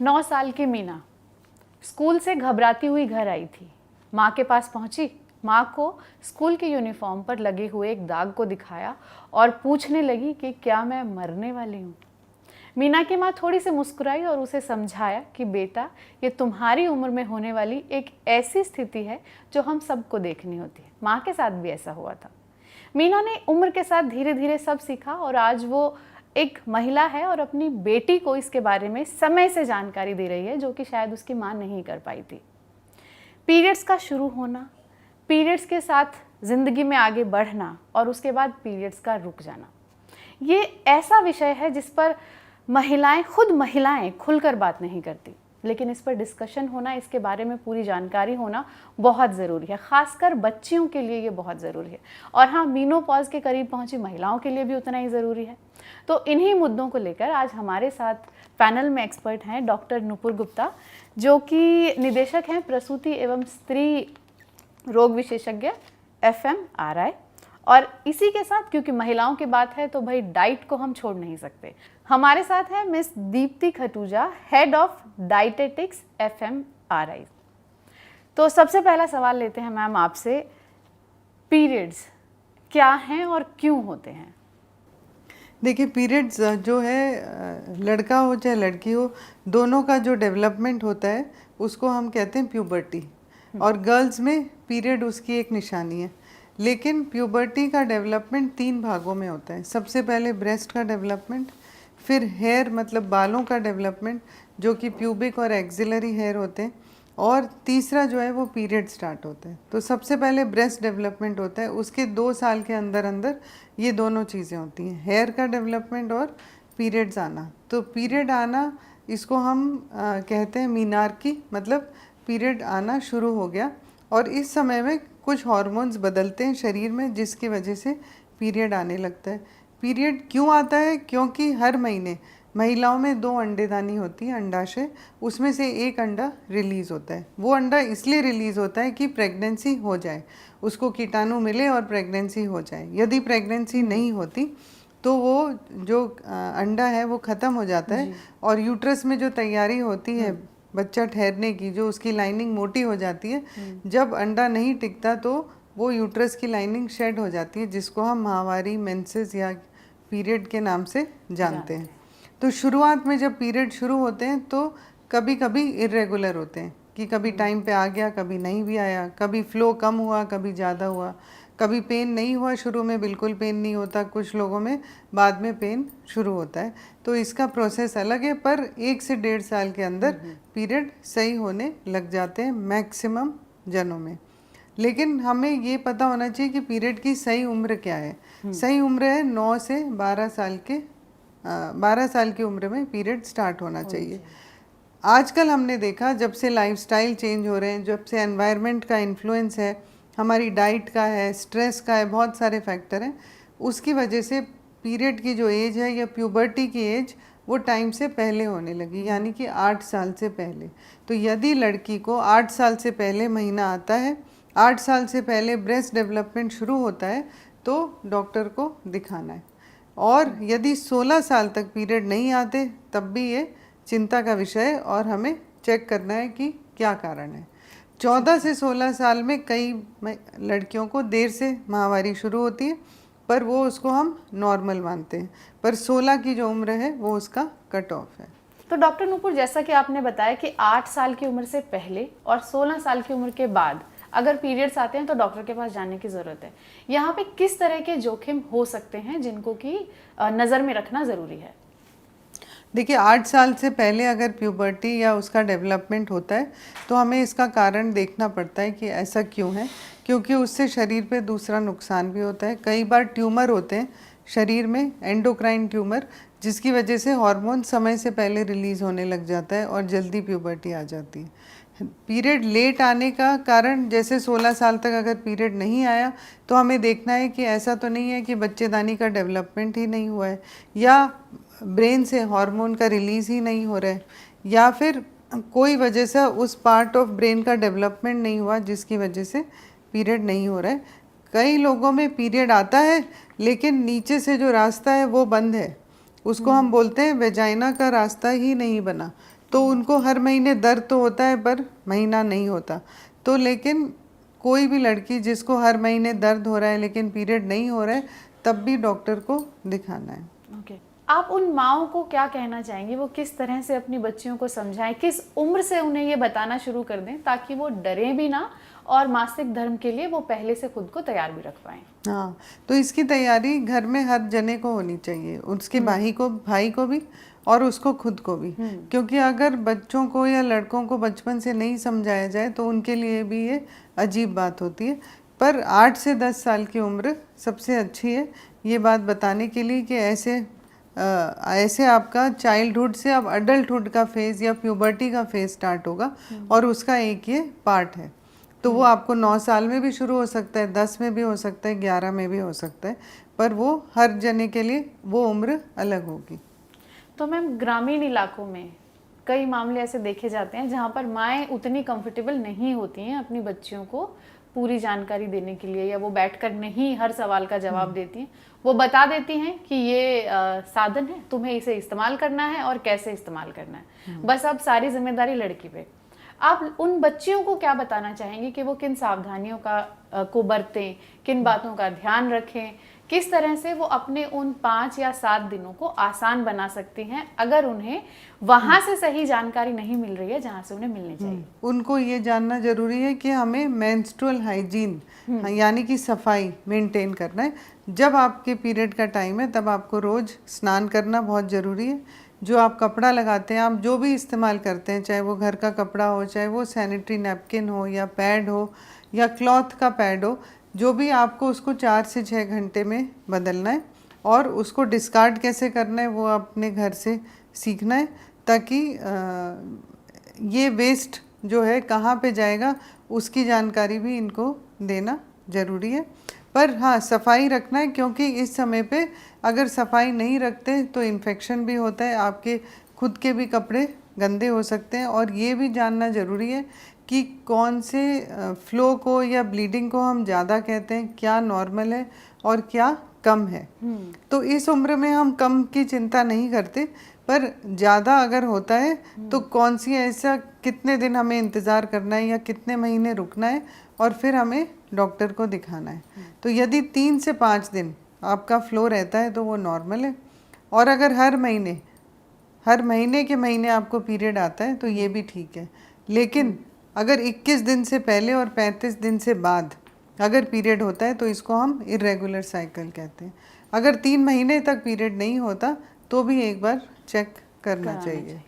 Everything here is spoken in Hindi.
9 साल की मीना स्कूल से घबराती हुई घर आई थी। माँ के पास पहुंची। माँ को स्कूल के यूनिफॉर्म पर लगे हुए एक दाग को दिखाया और पूछने लगी कि क्या मैं मरने वाली हूँ। मीना की माँ थोड़ी सी मुस्कुराई और उसे समझाया कि बेटा, ये तुम्हारी उम्र में होने वाली एक ऐसी स्थिति है जो हम सबको देखनी होती है। माँ के साथ भी ऐसा हुआ था। मीना ने उम्र के साथ धीरे धीरे सब सीखा और आज वो एक महिला है और अपनी बेटी को इसके बारे में समय से जानकारी दे रही है, जो कि शायद उसकी माँ नहीं कर पाई थी। पीरियड्स का शुरू होना, पीरियड्स के साथ ज़िंदगी में आगे बढ़ना और उसके बाद पीरियड्स का रुक जाना, ये ऐसा विषय है जिस पर महिलाएं खुलकर बात नहीं करती, लेकिन इस पर डिस्कशन होना, इसके बारे में पूरी जानकारी होना बहुत ज़रूरी है। ख़ासकर बच्चियों के लिए ये बहुत ज़रूरी है और हाँ, मीनोपॉज के करीब पहुंची महिलाओं के लिए भी उतना ही ज़रूरी है। तो इन्हीं मुद्दों को लेकर आज हमारे साथ पैनल में एक्सपर्ट हैं डॉक्टर नुपुर गुप्ता, जो कि निदेशक हैं प्रसूति एवं स्त्री रोग विशेषज्ञ FMRI, और इसी के साथ क्योंकि महिलाओं की बात है तो भाई डाइट को हम छोड़ नहीं सकते। हमारे साथ है miss Deepti Khatuja, head of dietetics FMRI। तो सबसे पहला सवाल लेते हैं मैम आपसे, पीरियड्स क्या हैं और क्यों होते हैं? देखिए, पीरियड्स जो है, लड़का हो चाहे लड़की हो, दोनों का जो डेवलपमेंट होता है उसको हम कहते हैं प्यूबर्टी। और गर्ल्स में पीरियड उसकी एक निशानी है। लेकिन प्यूबर्टी का डेवलपमेंट 3 भागों में होता है। सबसे पहले ब्रेस्ट का डेवलपमेंट, फिर हेयर मतलब बालों का डेवलपमेंट जो कि प्यूबिक और एक्सिलरी हेयर होते हैं, और तीसरा जो है वो पीरियड स्टार्ट होता है। तो सबसे पहले ब्रेस्ट डेवलपमेंट होता है, उसके 2 साल के अंदर अंदर ये दोनों चीज़ें होती हैं, हेयर का डेवलपमेंट और पीरियड्स आना। तो पीरियड आना, इसको हम कहते हैं मीनार्की, मतलब पीरियड आना शुरू हो गया और इस समय में कुछ हार्मोन्स बदलते हैं शरीर में, जिसकी वजह से पीरियड आने लगता है। पीरियड क्यों आता है? क्योंकि हर महीने महिलाओं में 2 अंडेदानी होती है, अंडाशय, उसमें से एक अंडा रिलीज़ होता है। वो अंडा इसलिए रिलीज़ होता है कि प्रेगनेंसी हो जाए, उसको कीटाणु मिले और प्रेगनेंसी हो जाए। यदि प्रेगनेंसी नहीं होती तो वो जो अंडा है वो ख़त्म हो जाता है और यूट्रस में जो तैयारी होती है बच्चा ठहरने की, जो उसकी लाइनिंग मोटी हो जाती है, जब अंडा नहीं टिकता तो वो यूट्रस की लाइनिंग शेड हो जाती है, जिसको हम माहवारी, मेंसेस या पीरियड के नाम से जानते हैं। तो शुरुआत में जब पीरियड शुरू होते हैं तो कभी कभी इरेगुलर होते हैं कि कभी टाइम पे आ गया, कभी नहीं भी आया, कभी फ्लो कम हुआ, कभी ज़्यादा हुआ, कभी पेन नहीं हुआ, शुरू में बिल्कुल पेन नहीं होता, कुछ लोगों में बाद में पेन शुरू होता है। तो इसका प्रोसेस अलग है, पर 1 से 1.5 साल के अंदर पीरियड सही होने लग जाते हैं मैक्सिमम जनों में। लेकिन हमें ये पता होना चाहिए कि पीरियड की सही उम्र क्या है। सही उम्र है 9 से 12 साल के 12 साल की उम्र में पीरियड स्टार्ट होना चाहिए। आजकल हमने देखा, जब से लाइफस्टाइल चेंज हो रहे हैं, जब से एनवायरनमेंट का इन्फ्लुएंस है, हमारी डाइट का है, स्ट्रेस का है, बहुत सारे फैक्टर हैं, उसकी वजह से पीरियड की जो एज है या प्यूबर्टी की एज वो टाइम से पहले होने लगी, यानी कि 8 साल से पहले। तो यदि लड़की को 8 साल से पहले महीना आता है, 8 साल से पहले ब्रेस्ट डेवलपमेंट शुरू होता है, तो डॉक्टर को दिखाना है। और यदि 16 साल तक पीरियड नहीं आते तब भी ये चिंता का विषय है और हमें चेक करना है कि क्या कारण है। 14 से 16 साल में कई लड़कियों को देर से माहवारी शुरू होती है, पर वो उसको हम नॉर्मल मानते हैं, पर 16 की जो उम्र है वो उसका कट ऑफ है। तो डॉक्टर नुपुर, जैसा कि आपने बताया कि 8 साल की उम्र से पहले और 16 साल की उम्र के बाद अगर पीरियड्स आते हैं तो डॉक्टर के पास जाने की ज़रूरत है। यहाँ पे किस तरह के जोखिम हो सकते हैं जिनको कि नज़र में रखना ज़रूरी है? देखिए, 8 साल से पहले अगर प्यूबर्टी या उसका डेवलपमेंट होता है तो हमें इसका कारण देखना पड़ता है कि ऐसा क्यों है, क्योंकि उससे शरीर पे दूसरा नुकसान भी होता है। कई बार ट्यूमर होते हैं शरीर में, एंडोक्राइन ट्यूमर, जिसकी वजह से हार्मोन समय से पहले रिलीज़ होने लग जाता है और जल्दी प्यूबर्टी आ जाती है। पीरियड लेट आने का कारण, जैसे 16 साल तक अगर पीरियड नहीं आया तो हमें देखना है कि ऐसा तो नहीं है कि बच्चेदानी का डेवलपमेंट ही नहीं हुआ है, या ब्रेन से हार्मोन का रिलीज़ ही नहीं हो रहा है, या फिर कोई वजह से उस पार्ट ऑफ ब्रेन का डेवलपमेंट नहीं हुआ जिसकी वजह से पीरियड नहीं हो रहा है। कई लोगों में पीरियड आता है लेकिन नीचे से जो रास्ता है वो बंद है, उसको हम बोलते हैं वेजाइना का रास्ता ही नहीं बना। तो उनको हर महीने दर्द तो होता है पर महीना नहीं होता। तो लेकिन कोई भी लड़की जिसको हर महीने दर्द हो रहा है लेकिन पीरियड नहीं हो रहा है, तब भी डॉक्टर को दिखाना है। ओके, आप उन माओं को क्या कहना चाहेंगी, वो किस तरह से अपनी बच्चियों को समझाएं, किस उम्र से उन्हें ये बताना शुरू कर दें ताकि वो डरें भी ना और मासिक धर्म के लिए वो पहले से खुद को तैयार भी रख पाएं? हाँ, तो इसकी तैयारी घर में हर जने को होनी चाहिए, उसके भाई को भी और उसको खुद को भी। क्योंकि अगर बच्चों को या लड़कों को बचपन से नहीं समझाया जाए तो उनके लिए भी ये अजीब बात होती है। पर 8 से 10 साल की उम्र सबसे अच्छी है ये बात बताने के लिए कि ऐसे आपका चाइल्डहुड से अब अडल्टहुड का फेज़ या प्यूबर्टी का फेज़ स्टार्ट होगा और उसका एक ये पार्ट है। तो वो आपको 9 साल में भी शुरू हो सकता है, 10 में भी हो सकता है, 11 में भी हो सकता है, पर वो हर जने के लिए वो उम्र अलग होगी। तो मैम, ग्रामीण इलाकों में कई मामले ऐसे देखे जाते हैं जहाँ पर माएँ उतनी कंफर्टेबल नहीं होती हैं अपनी बच्चियों को पूरी जानकारी देने के लिए, या वो बैठकर नहीं हर सवाल का जवाब देती हैं। वो बता देती हैं कि ये साधन है, तुम्हें इसे इस्तेमाल करना है और कैसे इस्तेमाल करना है, बस अब सारी जिम्मेदारी लड़की पे। आप उन बच्चियों को क्या बताना चाहेंगे कि वो किन सावधानियों को बरतें, किन बातों का ध्यान रखें, किस तरह से वो अपने उन 5 या 7 दिनों को आसान बना सकती हैं अगर उन्हें वहां से सही जानकारी नहीं मिल रही है जहां से उन्हें मिलनी चाहिए? उनको ये जानना जरूरी है कि हमें मेंस्ट्रुअल हाइजीन यानी कि सफाई मेंटेन करना है। जब आपके पीरियड का टाइम है तब आपको रोज स्नान करना बहुत ज़रूरी है। जो आप कपड़ा लगाते हैं, आप जो भी इस्तेमाल करते हैं, चाहे वो घर का कपड़ा हो, चाहे वो सैनिटरी नैपकिन हो या पैड हो या क्लॉथ का पैड हो, जो भी आपको उसको 4 से 6 घंटे में बदलना है। और उसको डिस्कार्ड कैसे करना है वो अपने घर से सीखना है, ताकि ये वेस्ट जो है कहाँ पे जाएगा उसकी जानकारी भी इनको देना ज़रूरी है। पर हाँ, सफाई रखना है, क्योंकि इस समय पे अगर सफाई नहीं रखते तो इन्फेक्शन भी होता है, आपके खुद के भी कपड़े गंदे हो सकते हैं। और ये भी जानना ज़रूरी है कि कौन से फ्लो को या ब्लीडिंग को हम ज़्यादा कहते हैं, क्या नॉर्मल है और क्या कम है। तो इस उम्र में हम कम की चिंता नहीं करते, पर ज़्यादा अगर होता है तो कौन सी ऐसा कितने दिन हमें इंतज़ार करना है या कितने महीने रुकना है और फिर हमें डॉक्टर को दिखाना है। तो यदि 3 से 5 दिन आपका फ्लो रहता है तो वो नॉर्मल है। और अगर हर महीने के महीने आपको पीरियड आता है तो ये भी ठीक है। लेकिन अगर 21 दिन से पहले और 35 दिन से बाद अगर पीरियड होता है तो इसको हम इरेगुलर साइकिल कहते हैं। अगर 3 महीने तक पीरियड नहीं होता तो भी एक बार चेक करना चाहिए।